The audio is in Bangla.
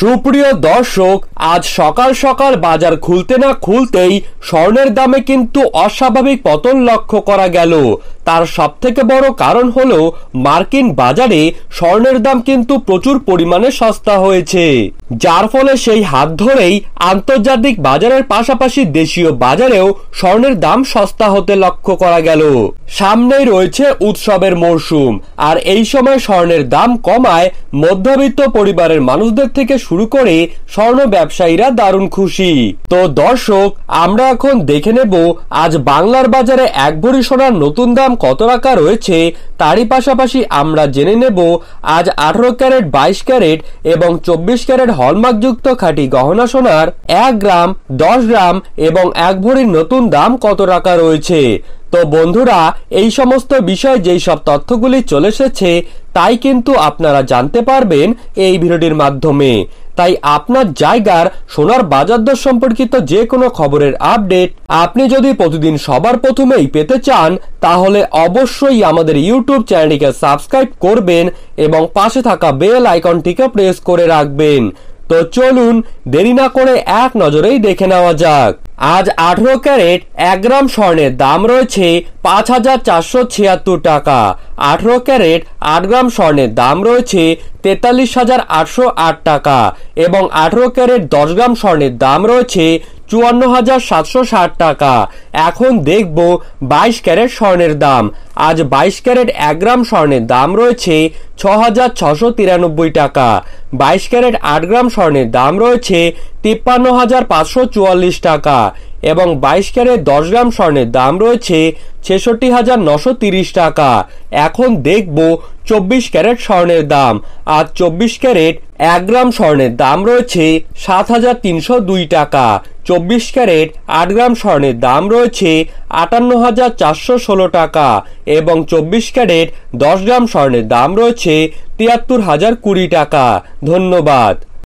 সুপ্রিয় দর্শক, আজ সকাল সকাল বাজার খুলতে না খুলতেই স্বর্ণের দামে কিন্তু অস্বাভাবিক পতন লক্ষ্য করা গেল। তার সবথেকে বড় কারণ হলো মার্কিন বাজারে স্বর্ণের দাম কিন্তু প্রচুর পরিমাণে সস্তা হয়েছে, যার ফলে সেই হাত ধরেই আন্তর্জাতিক বাজারের পাশাপাশি দেশীয় বাজারেও স্বর্ণের দাম সস্তা হতে লক্ষ্য করা গেল। সামনেই রয়েছে উৎসবের মরশুম, আর এই সময় স্বর্ণের দাম কমায় মধ্যবিত্ত পরিবারের মানুষদের থেকে শুরু করে স্বর্ণ ব্যবসায়ীরা দারুণ খুশি। তো দর্শক, আমরা এখন দেখে নেব আজ বাংলার বাজারে এক ভরি সোনার নতুন দাম কত টাকা রয়েছে। তারই পাশাপাশি আমরা জেনে নেব আজ 18 ক্যারেট, 22 ক্যারেট এবং 24 ক্যারেট হলমার্কযুক্ত খাঁটি গহনা সোনার 1 গ্রাম, 10 গ্রাম এবং 1 ভরির নতুন দাম কত টাকা রয়েছে। তো বন্ধুরা, এই সমস্ত বিষয় যেই সব তথ্যগুলি চলে এসেছে তাই কিন্তু আপনারা জানতে পারবেন এই ভিডিওটির মাধ্যমে। তাই আপনার জায়গার সোনার বাজার দর সম্পর্কিত যে কোনো খবরের আপডেট আপনি যদি প্রতিদিন সবার প্রথমেই পেতে চান, তাহলে অবশ্যই আমাদের ইউটিউব চ্যানেলটিকে সাবস্ক্রাইব করবেন এবং পাশে থাকা বেল আইকনটিকে প্রেস করে রাখবেন। তো চলুন দেরি না করে এক নজরেই দেখে নেওয়া যাক। আজ 18 ক্যারেট 1 গ্রাম স্বর্ণের দাম রয়েছে 5,476 টাকা। 18 ক্যারেট 8 গ্রাম স্বর্ণের দাম রয়েছে 43,808 টাকা এবং 18 ক্যারেট 10 গ্রাম স্বর্ণের দাম রয়েছে 54,760 টাকা। এখন দেখব 22 ক্যারেট স্বর্ণের দাম। আজ 22 ক্যারেট 1 গ্রাম স্বর্ণের দাম রয়েছে 6,693 টাকা। 22 ক্যারেট 8 গ্রাম স্বর্ণের দাম রয়েছে 53,544 টাকা এবং 22 ক্যারেট 10 গ্রাম স্বর্ণের দাম রয়েছে 66,930 টাকা। এখন দেখব 24 ক্যারেট স্বর্ণের দাম। আজ 24 ক্যারেট 1 গ্রাম স্বর্ণের দাম রয়েছে 7,302 টাকা। 24 ক্যারেট 8 গ্রাম স্বর্ণের দাম রয়েছে 58,416 টাকা এবং 24 ক্যারেট 10 গ্রাম স্বর্ণের দাম রয়েছে 73,020 টাকা। ধন্যবাদ।